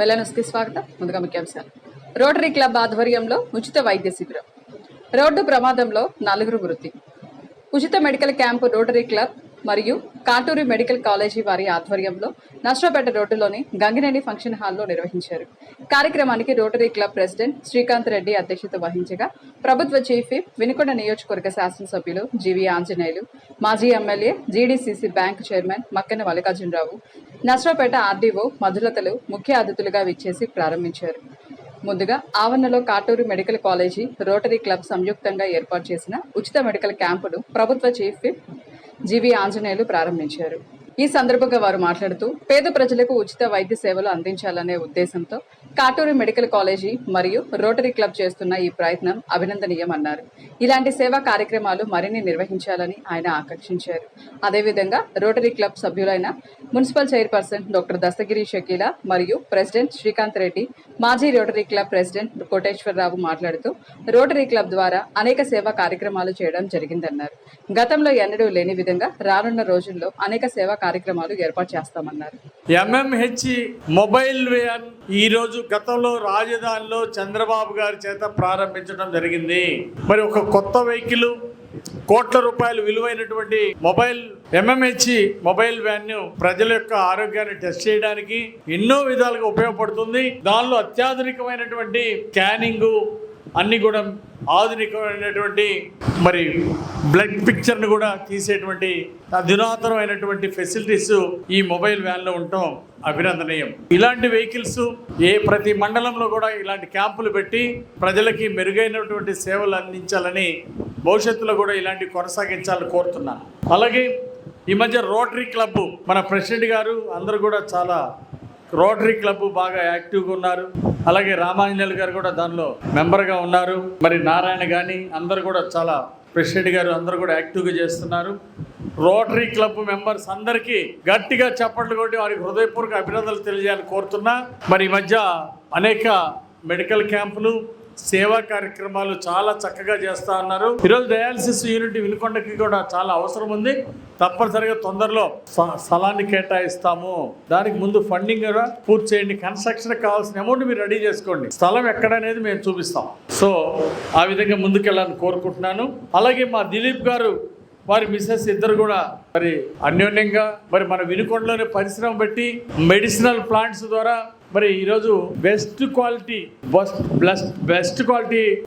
వెల్లనస్కి స్వాగతం. ముందుగా ముఖ్యాంశాలు. రోటరీ క్లబ్ ఆధ్వర్యంలో ఉచిత వైద్య శిబిరం. రోడ్డు ప్రమాదంలో 4 మృతి. ఉచిత మెడికల్ క్యాంపు రోటరీ క్లబ్ మరియు కాటూరి మెడికల్ కాలేజీ వారి ఆధ్వర్యంలో నష్టపేట రోడ్డులోని గంగినేని ఫంక్షన్ హాల్లో నిర్వహించారు. కార్యక్రమానికి rotary club president Srikanth Reddy అధ్యక్షత వహించగా ప్రభుత్వ చీఫ్ విప్, వినుకొండ నియోజకవర్గ శాసనసభ్యులు జీవి ఆంజనేయులు, మాజీ MLA, GDCC bank chairman Makkena Mallikarjuna Rao, నష్టపేట ఆర్డీఓ మధులతలు ముఖ్య అతిథులుగా విచ్చేసి ప్రారంభించారు. ముందుగా ఆవరణలో Katuru medical college rotary club సంయుక్తంగా ఏర్పాటు చేసిన ఉచిత మెడికల్ క్యాంపును ప్రభుత్వ చీఫ్ విప్ జీవి ఆంజనేయులు ప్రారంభించారు. ఈ సందర్భంగా వారు మాట్లాడుతూ పేద ప్రజలకు ఉచిత వైద్య సేవలు అందించాలనే ఉద్దేశంతో కాటూరు మెడికల్ కాలేజీ మరియు రోటరీ క్లబ్ చేస్తున్న ఈ ప్రయత్నం అభినందనీయమన్నారు. ఇలాంటి సేవా కార్యక్రమాలు మరిన్ని నిర్వహించాలని ఆయన ఆకాంక్షించారు. అదేవిధంగా రోటరీ క్లబ్ సభ్యులైన municipal chairperson doctor Dastagiri Shakila మరియు ప్రెసిడెంట్ శ్రీకాంత్ రెడ్డి, మాజీ రోటరీ క్లబ్ ప్రెసిడెంట్ కోటేశ్వరరావు మాట్లాడుతూ రోటరీ క్లబ్ ద్వారా అనేక సేవా కార్యక్రమాలు చేయడం జరిగిందన్నారు. గతంలో ఎన్నడూ లేని విధంగా రానున్న రోజుల్లో అనేక సేవా కార్యక్రమాలు ఏర్పాటు చేస్తామన్నారు. MMH మొబైల్ వ్యాన్ ఈ రోజు గతంలో రాజధానిలో చంద్రబాబు గారి చేత ప్రారంభించడం జరిగింది. మరి ఒక కొత్త వెహికల్ కోట్ల రూపాయలు విలువైనటువంటి MMH మొబైల్ వ్యాన్ ను ప్రజల యొక్క ఆరోగ్యాన్ని టెస్ట్ చేయడానికి ఎన్నో విధాలుగా ఉపయోగపడుతుంది. దానిలో అత్యాధునికమైనటువంటి స్కానింగ్ అన్ని కూడా ఆధునికమైనటువంటి మరి బ్లడ్ పిక్చర్ను కూడా తీసేటువంటి అధునాతనమైనటువంటి ఫెసిలిటీస్ ఈ మొబైల్ వ్యాన్లో ఉండటం అభినందనీయం. ఇలాంటి వెహికల్స్ ప్రతి మండలంలో కూడా ఇలాంటి క్యాంపులు పెట్టి ప్రజలకి మెరుగైనటువంటి సేవలు అందించాలని భవిష్యత్తులో కూడా ఇలాంటివి కొనసాగించాలని కోరుతున్నాను. అలాగే ఈ మధ్య రోటరీ క్లబ్ మన ప్రెసిడెంట్ గారు అందరూ కూడా చాలా రోటరీ క్లబ్ బాగా యాక్టివ్గా ఉన్నారు. అలాగే రామాంజనేయులు గారు కూడా దానిలో మెంబర్గా ఉన్నారు. మరి నారాయణ కానీ అందరూ కూడా చాలా ప్రెసిడెంట్ గారు అందరూ కూడా యాక్టివ్గా చేస్తున్నారు. రోటరీ క్లబ్ మెంబర్స్ అందరికీ గట్టిగా చప్పట్లు కొట్టి వారికి హృదయపూర్వక అభినందనలు తెలియజేయాలని కోరుతున్నా. మరి ఈ మధ్య అనేక మెడికల్ క్యాంపులు, సేవా కార్యక్రమాలు చాలా చక్కగా చేస్తూ ఉన్నారు. ఈరోజు డయాలసిస్ యూనిట్ వినుకొండకి కూడా చాలా అవసరం ఉంది. తప్పనిసరిగా తొందరలో స్థలాన్ని కేటాయిస్తాము. దానికి ముందు ఫండింగ్ కూడా పూర్తి చేయండి. కన్స్ట్రక్షన్ కావాల్సిన అమౌంట్ మీరు రెడీ చేసుకోండి. స్థలం ఎక్కడనేది మేము చూపిస్తాం. సో ఆ విధంగా ముందుకెళ్ళాలని కోరుకుంటున్నాను. అలాగే మా దిలీప్ గారు వారి మిస్సెస్ ఇద్దరు కూడా మరి అన్యోన్యంగా మరి మన వినుకొండలోనే పరిశ్రమ పెట్టి మెడిసినల్ ప్లాంట్స్ ద్వారా మరి ఈరోజు బెస్ట్ క్వాలిటీ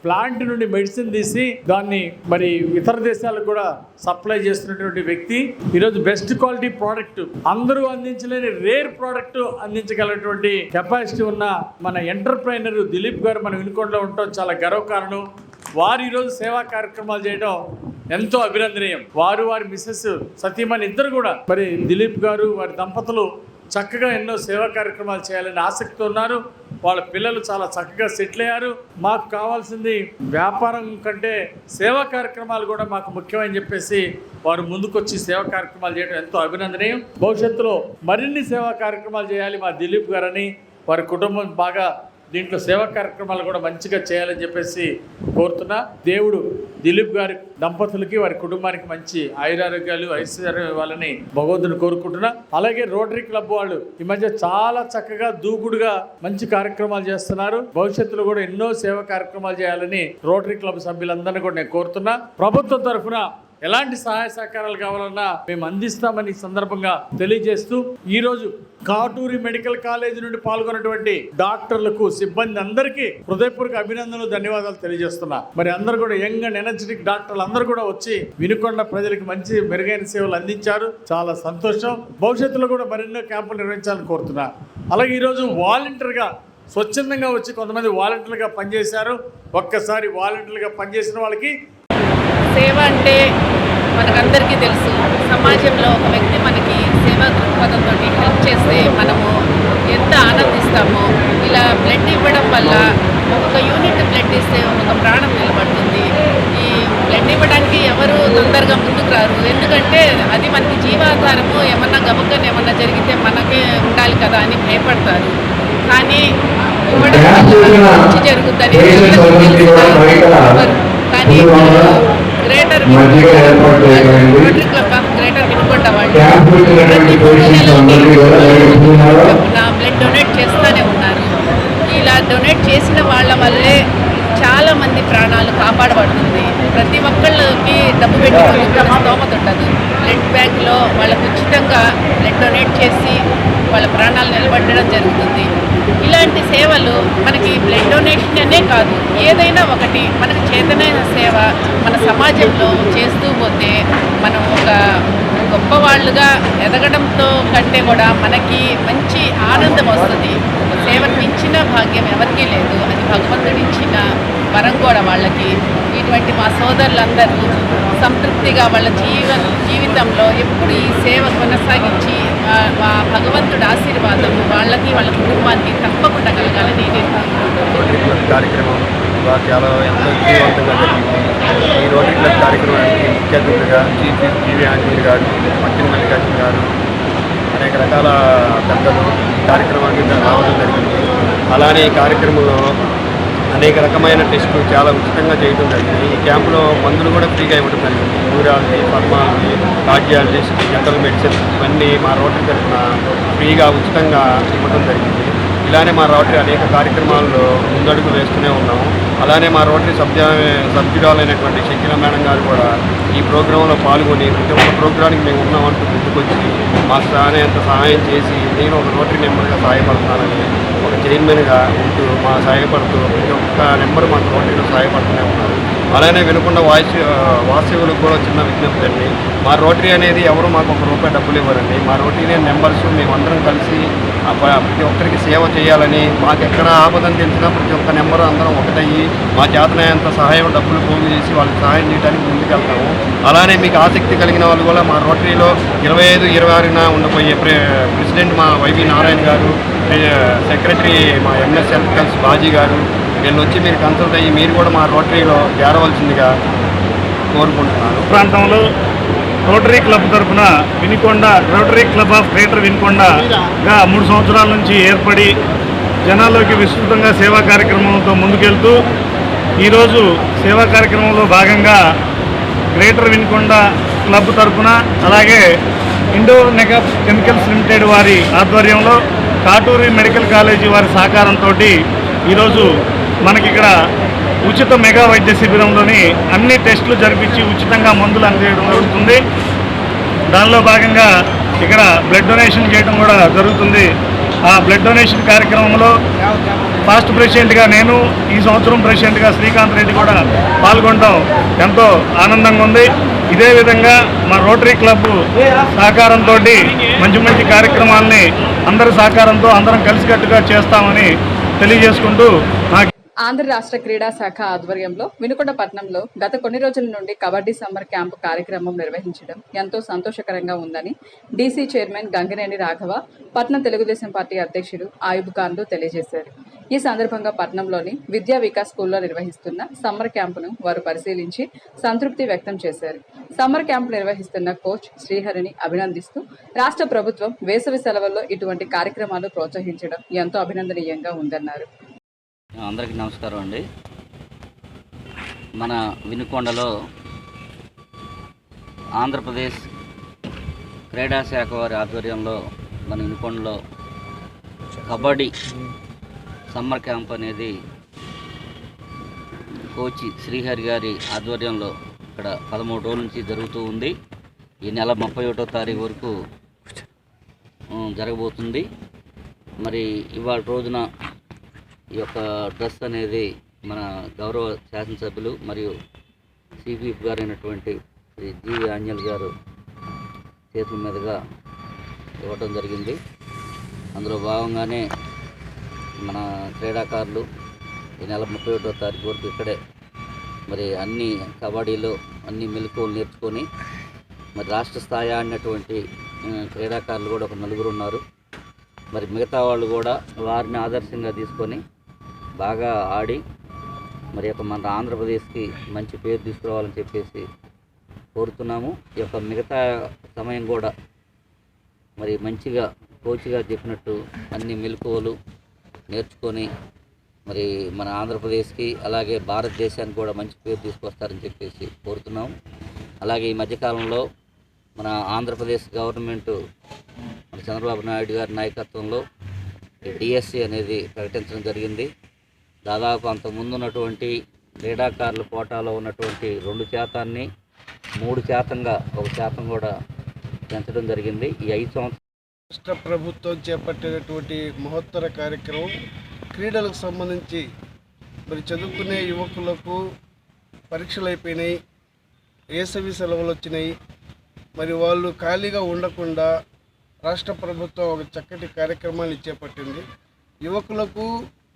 ప్లాంట్ నుండి మెడిసిన్ తీసి దాన్ని మరి ఇతర దేశాలకు కూడా సప్లై చేస్తున్నటువంటి వ్యక్తి. ఈరోజు బెస్ట్ క్వాలిటీ ప్రోడక్ట్, అందరూ అందించలేని రేర్ ప్రోడక్ట్ అందించగలటువంటి కెపాసిటీ ఉన్న మన ఎంటర్ప్రైనర్ దిలీప్ గారు మన వినుకొండలో ఉండటం చాలా గర్వకారణం. వారు ఈరోజు సేవా కార్యక్రమాలు చేయడం ఎంతో అభినందనీయం. వారి మిస్సెస్ సతీమణి ఇద్దరు కూడా మరి దిలీప్ గారు వారి దంపతులు చక్కగా ఎన్నో సేవా కార్యక్రమాలు చేయాలని ఆసక్తి ఉన్నారు. వాళ్ళ పిల్లలు చాలా చక్కగా సెటిల్ అయ్యారు. మాకు కావాల్సింది వ్యాపారం కంటే సేవా కార్యక్రమాలు కూడా మాకు ముఖ్యమని చెప్పేసి వారు ముందుకొచ్చి సేవా కార్యక్రమాలు చేయడం ఎంతో అభినందనీయం. భవిష్యత్తులో మరిన్ని సేవా కార్యక్రమాలు చేయాలి మా దిలీప్ గారని, వారి కుటుంబం బాగా దీంట్లో సేవా కార్యక్రమాలు కూడా మంచిగా చేయాలని చెప్పేసి కోరుతున్నా. దేవుడు దిలీప్ గారి దంపతులకి వారి కుటుంబానికి మంచి ఆయురారోగ్యాలు ఐశ్వర్యం ఇవ్వాలని భగవంతుని కోరుకుంటున్నా. అలాగే రోటరీ క్లబ్ వాళ్ళు ఈ మధ్య చాలా చక్కగా దూకుడుగా మంచి కార్యక్రమాలు చేస్తున్నారు. భవిష్యత్తులో కూడా ఎన్నో సేవా కార్యక్రమాలు చేయాలని రోటరీ క్లబ్ సభ్యులందరినీ కూడా నేను కోరుతున్నా. ప్రభుత్వం తరఫున ఎలాంటి సహాయ సహకారాలు కావాలన్నా మేము అందిస్తామని సందర్భంగా తెలియజేస్తూ ఈరోజు కాటూరి మెడికల్ కాలేజీ నుండి పాల్గొన్నటువంటి డాక్టర్లకు, సిబ్బంది అందరికీ హృదయపూర్వక అభినందనలు, ధన్యవాదాలు తెలియజేస్తున్నా. మరి అందరూ కూడా యంగ్ అండ్ ఎనర్జెటిక్ డాక్టర్లు అందరూ కూడా వచ్చి వినుకొండ ప్రజలకు మంచి మెరుగైన సేవలు అందించారు. చాలా సంతోషం. భవిష్యత్తులో కూడా మరెన్నో క్యాంపులు నిర్వహించాలని కోరుతున్నా. అలాగే ఈరోజు వాలంటీర్గా స్వచ్ఛందంగా వచ్చి కొంతమంది వాలంటీర్లుగా పనిచేశారు. ఒక్కసారి వాలంటీర్లుగా పనిచేసిన వాళ్ళకి సేవ అంటే మనకందరికీ తెలుసు. సమాజంలో ఒక వ్యక్తి మనకి సేవా దృక్పథంతో హెల్ప్ చేస్తే మనము ఎంత ఆనందిస్తామో. ఇలా బ్లడ్ ఇవ్వడం వల్ల ఒక యూనిట్ బ్లడ్ ఇస్తే ఒక ప్రాణం నిలబడుతుంది. ఈ బ్లడ్ ఇవ్వడానికి ఎవరు తొందరగా ముందుకు రారు. ఎందుకంటే అది మనకి జీవాధారము. ఏమన్నా గబక్కన ఏమన్నా జరిగితే మనకే ఉండాలి కదా అని భయపడతారు. కానీ ఇవ్వడం వల్ల మంచి జరుగుతుంది కానీ greater rotary club of greater Vinukonda వాళ్ళు ప్రతి 3 నెలలకి నా బ్లడ్ డొనేట్ చేస్తూనే ఉన్నారు. డొనేట్ చేసిన వాళ్ళ వల్లే చాలామంది ప్రాణాలు కాపాడబడుతుంది. ప్రతి ఒక్కళ్ళకి డబ్బు పెట్టుకుని స్తోమత ఉండదు. బ్లడ్ బ్యాంక్లో వాళ్ళకు ఉచితంగా బ్లడ్ డొనేట్ చేసి వాళ్ళ ప్రాణాలు నిలబెట్టడం జరుగుతుంది. ఇలాంటి సేవలు మనకి బ్లడ్ డొనేషన్ అనే కాదు, ఏదైనా ఒకటి మనకు చేతనైన సేవ మన సమాజంలో చేస్తూ పోతే మనం ఒక గొప్పవాళ్ళుగా ఎదగడంతో కంటే కూడా మనకి మంచి ఆనందం వస్తుంది. సేవను మించిన భాగ్యం ఎవరికీ లేదు, అది భగవంతుడు ఇచ్చిన వరం కూడా వాళ్ళకి. ఇటువంటి మా సోదరులందరూ సంతృప్తిగా వాళ్ళ జీవితంలో ఎప్పుడు ఈ సేవ కొనసాగించి మా భగవంతుడి ఆశీర్వాదం వాళ్ళకి వాళ్ళ కుటుంబానికి తప్పకుండా కలగాలని నేను కోరుకుంటున్నాను. కార్యక్రమం చాలా ఎంతో విజయవంతంగా జరిగింది. ఈ రోటరీ క్లబ్ కార్యక్రమానికి ముఖ్య అతిథులుగా చీఫ్ జీవి ఆంజనేయులు గారు, మక్కిన మల్లికార్జున గారు, అనేక రకాల పెద్దలు కార్యక్రమానికి రావడం జరిగింది. అలానే ఈ కార్యక్రమంలో అనేక రకమైన టెస్టులు చాలా ఉచితంగా చేయడం జరిగింది. ఈ క్యాంపులో మందులు కూడా ఫ్రీగా ఇవ్వడం జరిగింది. Neurology, pulmonology, cardiologist, general medicine ఇవన్నీ మా రోటరీ తరఫున ఫ్రీగా ఉచితంగా ఇవ్వడం జరిగింది. ఇలానే మా రోటరీ అనేక కార్యక్రమాల్లో ముందడుగు వేస్తూనే ఉన్నాము. అలానే మా రోటరీ సభ్యురాలైనటువంటి షకీలా మేడం గారు కూడా ఈ ప్రోగ్రాంలో పాల్గొని ప్రతి ఒక్క ప్రోగ్రానికి మేము ఉన్నామంటూ ముందుకొచ్చి మాకు సహాయం చేసి నేను ఒక రోటరీ నెంబర్గా సహాయపడుతున్నానని ఒక చైర్మన్గా ఉంటూ మా సహాయపడుతూ ప్రతి ఒక్క నెంబర్ మాకు రోటరీలో సహాయపడుతూనే ఉన్నారు. అలానే వినకుండా వాస్తవులకు కూడా చిన్న విజ్ఞప్తి అండి. మా రోటరీ అనేది ఎవరు మాకు ₹1 డబ్బులు ఇవ్వరండి. మా రోటరీ మెంబర్స్ మేమందరం కలిసి ప్రతి ఒక్కరికి సేవ చేయాలని, మాకు ఎక్కడ ఆపదని తెలిసినా ప్రతి ఒక్క నెంబరు అందరం ఒకటయ్యి మా చేతనైనంత సహాయం డబ్బులు పోగు చేసి వాళ్ళకి సహాయం చేయడానికి ముందుకెళ్తాము. అలానే మీకు ఆసక్తి కలిగిన వాళ్ళు కూడా మా రోటరీలో 25, 26న ఉండబోయే ప్రెసిడెంట్ మా వైవి నారాయణ గారు, సెక్రటరీ మా ఎంఎస్ ఎలక్ట్రికల్స్ బాజీ గారు, వీళ్ళు వచ్చి మీరు కన్సల్ట్ అయ్యి మీరు కూడా మా రోటరీలో చేరవలసిందిగా కోరుకుంటున్నాను. ప్రాంతంలో రోటరీ క్లబ్ తరఫున Vinukonda rotary club of greater వినుకొండగా 3 సంవత్సరాల నుంచి ఏర్పడి జనాల్లోకి విస్తృతంగా సేవా కార్యక్రమంతో ముందుకెళ్తూ ఈరోజు సేవా కార్యక్రమంలో భాగంగా గ్రేటర్ వినుకొండ క్లబ్ తరఫున అలాగే ఇండో నెగా కెమికల్స్ లిమిటెడ్ వారి ఆధ్వర్యంలో కాటూరి మెడికల్ కాలేజీ వారి సహకారంతో ఈరోజు మనకిక్కడ ఉచిత మెగా వైద్య శిబిరంలోని అన్ని టెస్టులు జరిపించి ఉచితంగా మందులు అందజేయడం జరుగుతుంది. దానిలో భాగంగా ఇక్కడ బ్లడ్ డొనేషన్ చేయడం కూడా జరుగుతుంది. ఆ బ్లడ్ డొనేషన్ కార్యక్రమంలో ఫాస్ట్ ప్రెసిడెంట్గా నేను, ఈ సంవత్సరం ప్రెసిడెంట్గా శ్రీకాంత్ రెడ్డి కూడా పాల్గొనడం ఎంతో ఆనందంగా ఉంది. ఇదే విధంగా మా రోటరీ క్లబ్ సహకారంతో మంచి మంచి కార్యక్రమాలని అందరి సహకారంతో అందరం కలిసికట్టుగా చేస్తామని తెలియజేసుకుంటూ ఆంధ్ర రాష్ట్ర క్రీడా శాఖ ఆధ్వర్యంలో వినుకొండ పట్టణంలో గత కొన్ని రోజుల నుండి కబడ్డీ సమ్మర్ క్యాంపు కార్యక్రమం నిర్వహించడం ఎంతో సంతోషకరంగా ఉందని డీసీ చైర్మన్ గంగినేని రాఘవ, పట్నం తెలుగుదేశం పార్టీ అధ్యక్షుడు ఆయుబ్ ఖాన్లు తెలియజేశారు. ఈ సందర్భంగా పట్నంలోని విద్యా వికాస్ స్కూల్లో నిర్వహిస్తున్న సమ్మర్ క్యాంపును వారు పరిశీలించి సంతృప్తి వ్యక్తం చేశారు. సమ్మర్ క్యాంపు నిర్వహిస్తున్న కోచ్ శ్రీహరిని అభినందిస్తూ రాష్ట్ర ప్రభుత్వం వేసవి సెలవుల్లో ఇటువంటి కార్యక్రమాలు ప్రోత్సహించడం ఎంతో అభినందనీయంగా ఉందన్నారు. అందరికీ నమస్కారం అండి. మన వినుకొండలో ఆంధ్రప్రదేశ్ క్రీడా శాఖ వారి ఆధ్వర్యంలో మన వినుకొండలో కబడ్డీ సమ్మర్ క్యాంప్ అనేది కోచ్ శ్రీహరి గారి ఆధ్వర్యంలో ఇక్కడ 13 రోజుల నుంచి జరుగుతూ ఉంది. ఈ నెల 31వ తారీఖు వరకు జరగబోతుంది. మరి ఇవాళ రోజున ఈ యొక్క డ్రెస్ అనేది మన గౌరవ శాసనసభ్యులు మరియు సిపిఎఫ్ గారైనటువంటి శ్రీ జీవి ఆంజనేయులు గారు చేతుల మీదుగా ఇవ్వటం జరిగింది. అందులో భాగంగానే మన క్రీడాకారులు ఈ నెల 31వ తారీఖు వరకు ఇక్కడే మరి అన్ని కబడ్డీలో అన్ని మెలకువలు నేర్చుకొని మరి రాష్ట్ర స్థాయి ఆడినటువంటి క్రీడాకారులు కూడా ఒక 4 ఉన్నారు. మరి మిగతా వాళ్ళు కూడా వారిని ఆదర్శంగా తీసుకొని బాగా ఆడి మరి యొక్క మన ఆంధ్రప్రదేశ్కి మంచి పేరు తీసుకురావాలని చెప్పేసి కోరుతున్నాము. ఈ యొక్క మిగతా సమయం కూడా మరి మంచిగా కోచ్ గారు చెప్పినట్టు అన్ని మెలకువలు నేర్చుకొని మరి మన ఆంధ్రప్రదేశ్కి అలాగే భారతదేశానికి కూడా మంచి పేరు తీసుకొస్తారని చెప్పేసి కోరుతున్నాము. అలాగే ఈ మధ్యకాలంలో మన ఆంధ్రప్రదేశ్ గవర్నమెంటు మన చంద్రబాబు నాయుడు గారి నాయకత్వంలో డిఎస్సి అనేది ప్రకటించడం జరిగింది. దాదాపు అంతకుముందు ఉన్నటువంటి క్రీడాకారుల కోటాలో ఉన్నటువంటి 2% 3%గా 1% కూడా పెంచడం జరిగింది. ఈ 5 సంవత్సరాలు రాష్ట్ర ప్రభుత్వం చేపట్టినటువంటి మహత్తర కార్యక్రమం క్రీడలకు సంబంధించి మరి చదువుకునే యువకులకు పరీక్షలు అయిపోయినాయి, వేసవి సెలవులు వచ్చినాయి. మరి వాళ్ళు ఖాళీగా ఉండకుండా రాష్ట్ర ప్రభుత్వం ఒక చక్కటి కార్యక్రమాన్ని చేపట్టింది. యువకులకు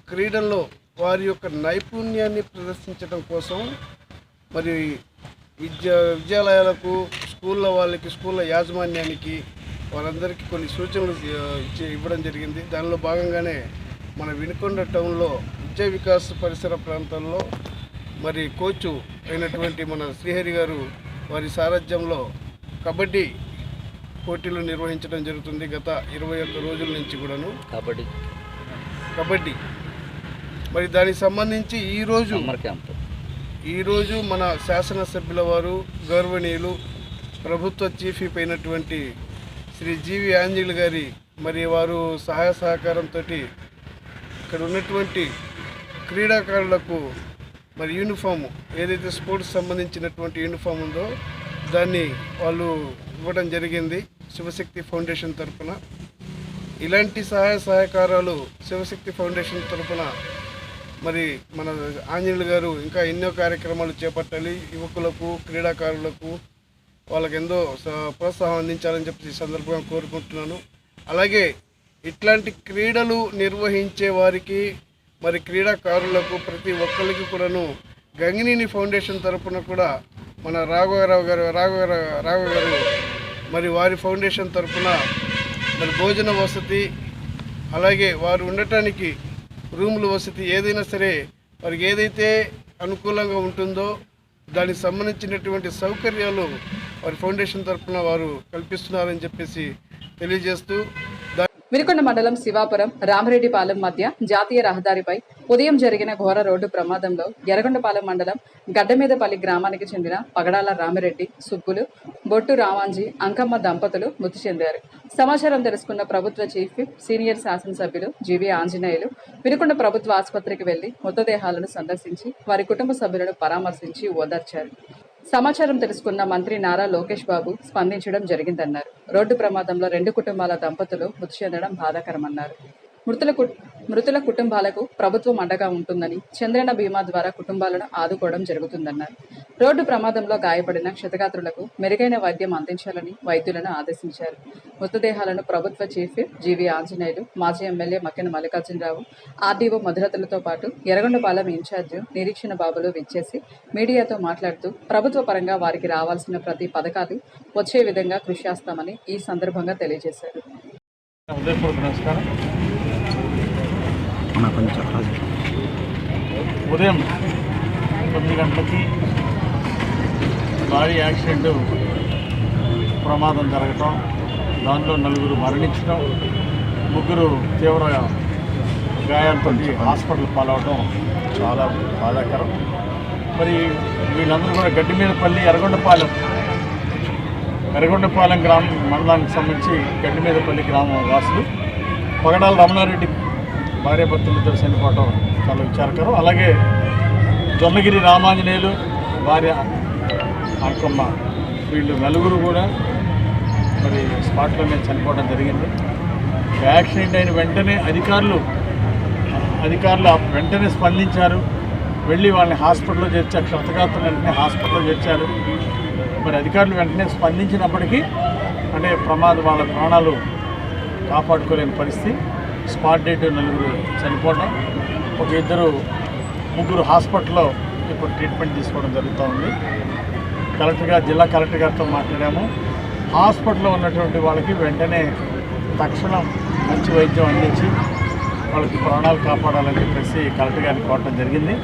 క్రీడల్లో వారి యొక్క నైపుణ్యాన్ని ప్రదర్శించడం కోసం మరి విద్యాలయాలకు, స్కూళ్ళ వాళ్ళకి, స్కూళ్ళ యాజమాన్యానికి వాళ్ళందరికీ కొన్ని సూచనలు ఇవ్వడం జరిగింది. దానిలో భాగంగానే మన వినుకొండ టౌన్లో విద్యా వికాస్ పరిసర ప్రాంతాల్లో మరి కోచ్ అయినటువంటి మన శ్రీహరి గారు వారి సారథ్యంలో కబడ్డీ పోటీలు నిర్వహించడం జరుగుతుంది. గత 21 రోజుల నుంచి కూడాను కబడ్డీ మరి దానికి సంబంధించి ఈరోజు మన శాసనసభ్యుల వారు గౌరవనీయులు ప్రభుత్వ చీఫ్ విప్ అయినటువంటి శ్రీ జీవి ఆంజనేయులు గారి మరి వారు సహాయ సహకారంతో ఇక్కడ ఉన్నటువంటి క్రీడాకారులకు మరి యూనిఫామ్ ఏదైతే స్పోర్ట్స్ సంబంధించినటువంటి యూనిఫామ్ ఉందో దాన్ని వాళ్ళు ఇవ్వడం జరిగింది శివశక్తి ఫౌండేషన్ తరఫున. ఇలాంటి సహాయ సహకారాలు శివశక్తి ఫౌండేషన్ తరఫున మరి మన ఆంజనేయులు గారు ఇంకా ఎన్నో కార్యక్రమాలు చేపట్టాలి. యువకులకు, క్రీడాకారులకు వాళ్ళకి ఎంతో ప్రోత్సాహం అందించాలని చెప్పి ఈ సందర్భంగా కోరుకుంటున్నాను. అలాగే ఇట్లాంటి క్రీడలు నిర్వహించే వారికి మరి క్రీడాకారులకు ప్రతి ఒక్కరికి కూడాను గంగినేని ఫౌండేషన్ తరఫున కూడా మన రాఘవ గారు మరి వారి ఫౌండేషన్ తరఫున మరి భోజన వసతి, అలాగే వారు ఉండటానికి రూముల వసతి ఏదైనా సరే వారికి ఏదైతే అనుకూలంగా ఉంటుందో దానికి సంబంధించినటువంటి సౌకర్యాలు వారి ఫౌండేషన్ తరఫున వారు కల్పిస్తున్నారని చెప్పేసి తెలియజేస్తూ వినుకొండ మండలం శివాపురం రామరెడ్డిపాలెం మధ్య జాతీయ రహదారిపై ఉదయం జరిగిన ఘోర రోడ్డు ప్రమాదంలో యరగొండపాలెం మండలం గడ్డమీదపల్లి గ్రామానికి చెందిన పగడాల రామిరెడ్డి, సుబ్బులు, బొట్టు రామాంజీ, అంకమ్మ దంపతులు మృతి చెందారు. సమాచారం తెలుసుకున్న ప్రభుత్వ చీఫ్ విప్, సీనియర్ శాసనసభ్యులు జీవీ ఆంజనేయులు వినుకొండ ప్రభుత్వ ఆసుపత్రికి వెళ్లి మృతదేహాలను సందర్శించి వారి కుటుంబ సభ్యులను పరామర్శించి ఓదార్చారు. సమాచారం తెలుసుకున్న మంత్రి నారా లోకేష్ బాబు స్పందించడం జరిగిందన్నారు. రోడ్డు ప్రమాదంలో 2 కుటుంబాల దంపతులు మృతి చెందడం బాధాకరమన్నారు. మృతుల కుటుంబాలకు ప్రభుత్వం అండగా ఉంటుందని, చంద్రన్న బీమా ద్వారా కుటుంబాలను ఆదుకోవడం జరుగుతుందన్నారు. రోడ్డు ప్రమాదంలో గాయపడిన క్షతగాత్రులకు మెరుగైన వైద్యం అందించాలని వైద్యులను ఆదేశించారు. మృతదేహాలను ప్రభుత్వ చీఫ్ విప్ జీవీ ఆంజనేయులు, మాజీ ఎమ్మెల్యే మక్కెన మల్లికార్జునరావు, ఆర్డీఓ మధురతలతో పాటు యరగొండపాలెం ఇన్ఛార్జ్ నిరీక్షణ బాబులు విచ్చేసి మీడియాతో మాట్లాడుతూ ప్రభుత్వ పరంగా వారికి రావాల్సిన ప్రతి పథకాలు వచ్చే విధంగా కృషి చేస్తామని ఈ సందర్భంగా తెలియజేశారు. ఉదయం 9 గంటలకి భారీ యాక్సిడెంట్ ప్రమాదం జరగటం, దానిలో 4 మరణించడం, 3 తీవ్ర గాయాలతో హాస్పిటల్ పాలవడం చాలా బాధాకరం. మరి వీళ్ళందరూ కూడా గడ్డిమీదపల్లి ఎర్రగొండపాలెం గ్రామం మండలానికి సంబంధించి గడ్డిమీదపల్లి గ్రామం వాసులు. పగడాల రమణారెడ్డి భార్యాభర్తలతో చనిపోవడం చాలా విచారకరం. అలాగే జొన్నగిరి రామాంజనేయులు, భార్య అంకమ్మ, వీళ్ళు 4 కూడా మరి స్పాట్లోనే చనిపోవడం జరిగింది. యాక్సిడెంట్ అయిన వెంటనే అధికారులు వెంటనే స్పందించారు. వెళ్ళి వాళ్ళని హాస్పిటల్లో చేర్చారు. క్షతగాత్రులు వెంటనే హాస్పిటల్లో చేర్చారు. మరి అధికారులు వెంటనే స్పందించినప్పటికీ అంటే వాళ్ళ ప్రాణాలు కాపాడుకోలేని పరిస్థితి. స్పాట్ డెడ్ 4 చనిపోవడం, 3 హాస్పిటల్లో ఇప్పుడు ట్రీట్మెంట్ తీసుకోవడం జరుగుతూ ఉంది. జిల్లా కలెక్టర్ గారితో మాట్లాడాము. హాస్పిటల్లో ఉన్నటువంటి వాళ్ళకి వెంటనే తక్షణం మంచి వైద్యం అందించి వాళ్ళకి ప్రాణాలు కాపాడాలని చెప్పేసి కలెక్టర్ గారిని కోరడం జరిగింది.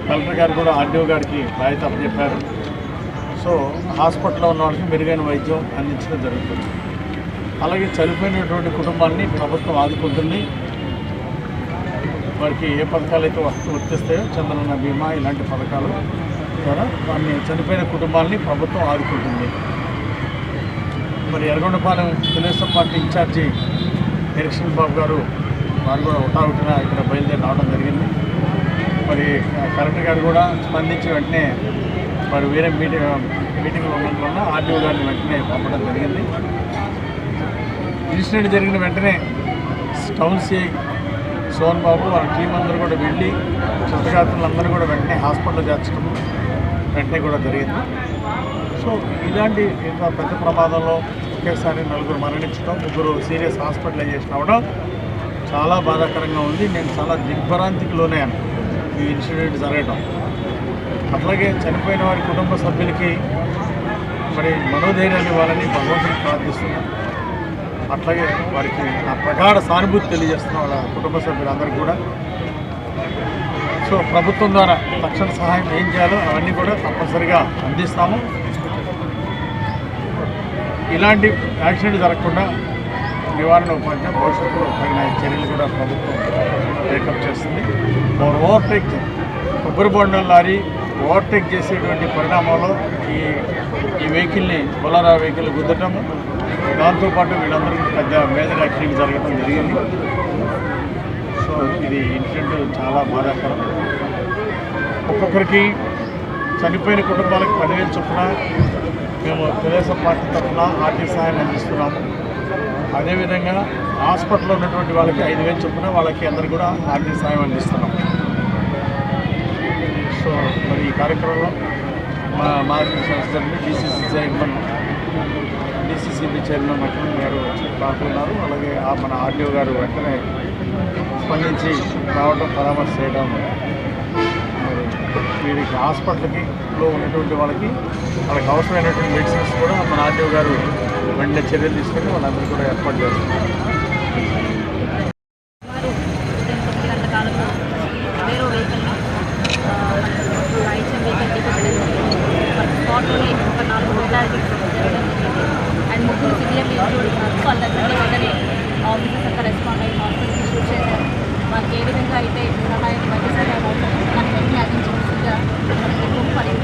కలెక్టర్ గారు కూడా ఆర్డీఓ గారికి బాధ్యత అప్పచెప్పారు. సో హాస్పిటల్లో ఉన్న వాళ్ళకి మెరుగైన వైద్యం అందించడం జరుగుతుంది. అలాగే చనిపోయినటువంటి కుటుంబాన్ని ప్రభుత్వం ఆదుకుంటుంది. వారికి ఏ పథకాలు అయితే వర్తిస్తాయో చంద్రన్న బీమా ఇలాంటి పథకాలు ద్వారా వారిని చనిపోయిన కుటుంబాలని ప్రభుత్వం ఆదుకుంటుంది. మరి యరగొండపాలెం తెలుగుదేశం పార్టీ ఇన్ఛార్జి నిరీక్షణ బాబు గారు వారు కూడా ఒకటా ఇక్కడ బయలుదేరి రావడం జరిగింది. మరి కలెక్టర్ గారు కూడా స్పందించి వెంటనే మరి వేరే మీటింగ్లో ఉన్నందువల్ల ఆర్డీఓ గారిని వెంటనే పంపడం జరిగింది. ఇన్సిడెంట్ జరిగిన వెంటనే టౌన్ సిఐ సోన్ బాబు వాళ్ళ టీం అందరూ కూడా వెళ్ళి క్షతగాత్రులందరూ కూడా వెంటనే హాస్పిటల్లో చేర్చడం వెంటనే కూడా జరిగింది. సో ఇలాంటి ఇంత పెద్ద ప్రమాదంలో ఒకేసారి 4 మరణించడం, 3 సీరియస్ హాస్పిటలైజేషన్ అవ్వడం చాలా బాధాకరంగా ఉంది. నేను చాలా దిగ్భ్రాంతికి లోనయ్యాను ఈ ఇన్సిడెంట్ జరగడం. అట్లాగే చనిపోయిన వారి కుటుంబ సభ్యులకి మరి మనోధైర్యాన్ని ఇవ్వాలని భగవంతుని ప్రార్థిస్తున్నాను. అట్లాగే వారికి నా ప్రగాఢ సానుభూతి తెలియజేస్తున్న వాళ్ళ కుటుంబ సభ్యులందరికీ కూడా. సో ప్రభుత్వం ద్వారా తక్షణ సహాయం ఏం చేయాలో అవన్నీ కూడా తప్పనిసరిగా అందిస్తాము. ఇలాంటి యాక్సిడెంట్ జరగకుండా నివారణ ఉపాధ్యాయ భవిష్యత్తులో తగిన చర్యలు కూడా ప్రభుత్వం టేకప్ చేస్తుంది. ఓవర్టేక్ కొబ్బరి బొండం లారీ ఓవర్టేక్ చేసేటువంటి పరిణామంలో ఈ వెహికల్ని బొలారా వెహికల్ గుద్దటము, దాంతోపాటు వీళ్ళందరికీ పెద్ద మేజర్ యాక్సిడెంట్ జరగడం జరిగింది. సో ఇది ఇన్సిడెంట్ చాలా బాధాకరం. ఒక్కొక్కరికి చనిపోయిన కుటుంబాలకు 10,000 చొప్పున మేము తెలుగుదేశం పార్టీ తరఫున ఆర్థిక సహాయాన్ని అందిస్తున్నాము. అదేవిధంగా హాస్పిటల్లో ఉన్నటువంటి వాళ్ళకి 5,000 చొప్పున వాళ్ళకి అందరు కూడా ఆర్థిక సహాయం అందిస్తున్నాం. సో మరి ఈ కార్యక్రమంలో మా మాజీ సంస్థలు డీసీసీ చైర్మన్, డీసీసీబీ చైర్మన్ మఠం గారు పాల్గొన్నారు. అలాగే మన ఆర్డీఓ గారు వెంటనే స్పందించి రావడం, పరామర్శ చేయడం, మరి వీరికి హాస్పిటల్కి ఉన్నటువంటి వాళ్ళకి అవసరమైనటువంటి మెడిసిన్స్ కూడా మన ఆర్డీఓ గారు వెంటనే చర్యలు తీసుకొని వాళ్ళందరూ కూడా ఏర్పాటు చేస్తున్నారు. అండ్ 3 సివియర్లీ ఇంజూర్డ్ ఉన్నారు. వాళ్ళందరినీ వెంటనే ఆఫీసర్స్ అక్కడ రెస్పాండ్ అయ్యి హాస్పిటల్కి షూట్ చేశారు. వాళ్ళకి ఏ విధంగా అయితే సహాయం వైద్య సహాయం అవుతుందో దాన్ని వెంటనే అందించవలసిందిగా మనకి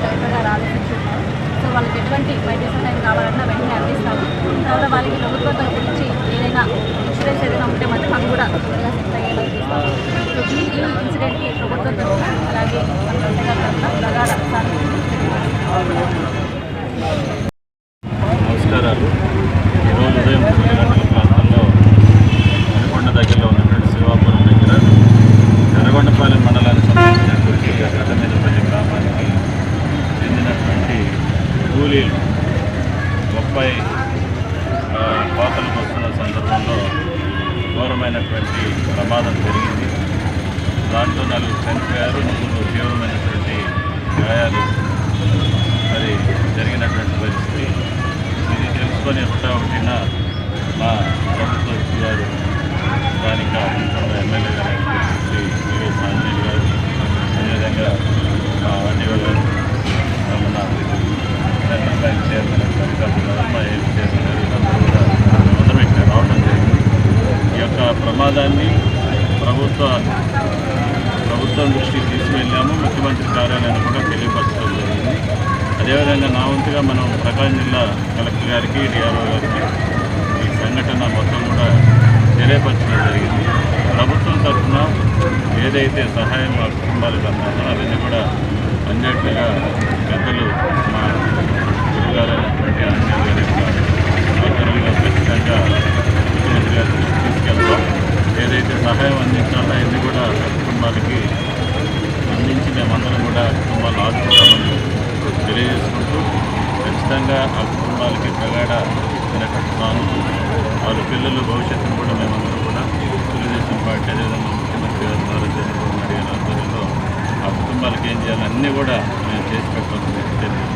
కలెక్టర్గా ఆలోచించున్నారు. సో వాళ్ళకి ఎటువంటి వైద్య సహాయం కావాలన్నా వెంటనే అందిస్తాము. తర్వాత వాళ్ళకి ప్రభుత్వం తరపు నుంచి ఏదైనా ఇన్సూరెన్స్ ఏదైనా ఉంటే మాత్రం అది కూడా త్వరగా సెట్ అయ్యేలా చేస్తాము. సో ఈ ఇన్సిడెంట్కి ప్రభుత్వం తరఫున అలాగే మన కలెక్టర్ తరఫున ప్రగాఢ నమస్కారాలు. ఈరోజు ఉదయం 9 గంటల ప్రాంతంలో నల్గొండ దగ్గరలో ఉన్నటువంటి శివాపురం దగ్గర ఎర్రగొండపాలెం మండలానికి సంబంధించినటువంటి గడ్డమీదపల్లి గ్రామానికి చెందినటువంటి కూలీలు 30 కోతలకు వస్తున్న సందర్భంలో ఘోరమైనటువంటి ప్రమాదం జరిగింది. దాంట్లో 4 చనిపోయారు, 3 తీవ్రమైనటువంటి గాయాలు మరి జరిగినటువంటి పరిస్థితి. ఇది తెలుసుకొని ఒకటిన మా ప్రభుత్వ గారు, స్థానిక ఎమ్మెల్యే గారు శ్రీ ఆంజనేయులు గారు, అదేవిధంగా మా ఆర్డీఓ గారు, మన సెంట్రల్ బ్యాంక్ చైర్మన్ గారు, మా ఏపీ చైర్మన్ గారు, వీళ్ళందరూ కూడా మొదలు ఇక్కడ రావడం జరిగింది. ఈ యొక్క ప్రమాదాన్ని ప్రభుత్వం దృష్టికి తీసుకువెళ్ళాము. ముఖ్యమంత్రి కార్యాలయాన్ని కూడా తెలియపరచడం జరిగింది. అదేవిధంగా నా వంతుగా మనం ప్రకాశం జిల్లా కలెక్టర్ గారికి, డిఆర్ఓ గారికి ఈ సంఘటన మొత్తం కూడా తెలియపరచడం జరిగింది. ప్రభుత్వం తరఫున ఏదైతే సహాయం మా కుటుంబాలకు అందాలో అవన్నీ కూడా అందేట్లుగా పెద్దలు మా గురుగారైనటువంటి ఆంజనేయ గారి యొక్క ఆధ్వర్యంలో ఖచ్చితంగా ముఖ్యమంత్రి గారి తీసుకెళ్తాం. ఏదైతే సహాయం అందించాలో అవన్నీ కూడా కుటుంబాలకి అందించి మేమందరం కూడా కుటుంబాలు ఆదుకుంటామని తెలియజేసుకుంటూ ఖచ్చితంగా ఆ కుటుంబాలకి ప్రగాఢ సానుభూతి, వాళ్ళ పిల్లలు భవిష్యత్తును కూడా మేమందరం కూడా తెలుగుదేశం పార్టీ అదేవిధంగా ముఖ్యమంత్రి గారు నారా చంద్రబాబు నాయుడు గారి ఆధ్వర్యంలో ఆ కుటుంబాలకి ఏం చేయాలి అన్నీ కూడా మేము చేసి పెట్టాలని తెలియజేస్తున్నాం.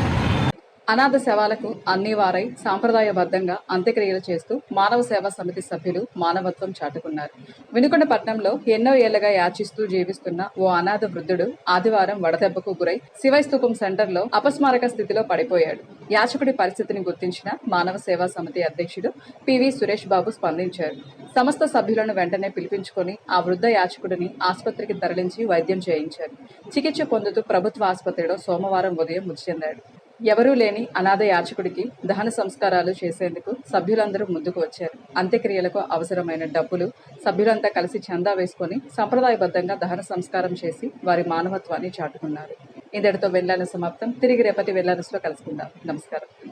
అనాథ శవాలకు అన్ని వారై సాంప్రదాయబద్ధంగా అంత్యక్రియలు చేస్తూ మానవ సేవా సమితి సభ్యులు మానవత్వం చాటుకున్నారు. వినుకొండపట్నంలో ఎన్నో ఏళ్లుగా యాచిస్తూ జీవిస్తున్న ఓ అనాథ వృద్ధుడు ఆదివారం వడదెబ్బకు గురై శివైస్తూపం సెంటర్లో అపస్మారక స్థితిలో పడిపోయాడు. యాచకుడి పరిస్థితిని గుర్తించిన మానవ సేవా సమితి అధ్యక్షుడు పివి సురేష్ బాబు స్పందించారు. సమస్త సభ్యులను వెంటనే పిలిపించుకొని ఆ వృద్ధ యాచకుడిని ఆసుపత్రికి తరలించి వైద్యం చేయించారు. చికిత్స పొందుతూ ప్రభుత్వ ఆసుపత్రిలో సోమవారం ఉదయం మృతి చెందాడు. ఎవరూ లేని అనాథ యాచకుడికి దహన సంస్కారాలు చేసేందుకు సభ్యులందరూ ముందుకు వచ్చారు. అంత్యక్రియలకు అవసరమైన డబ్బులు సభ్యులంతా కలిసి చందా వేసుకొని సంప్రదాయబద్ధంగా దహన సంస్కారం చేసి వారి మానవత్వాన్ని చాటుకున్నారు. ఇంతటితో వెళ్లాల సమాప్తం. తిరిగి రేపటి వెళ్లారస్లో కలుసుకుందాం. నమస్కారం.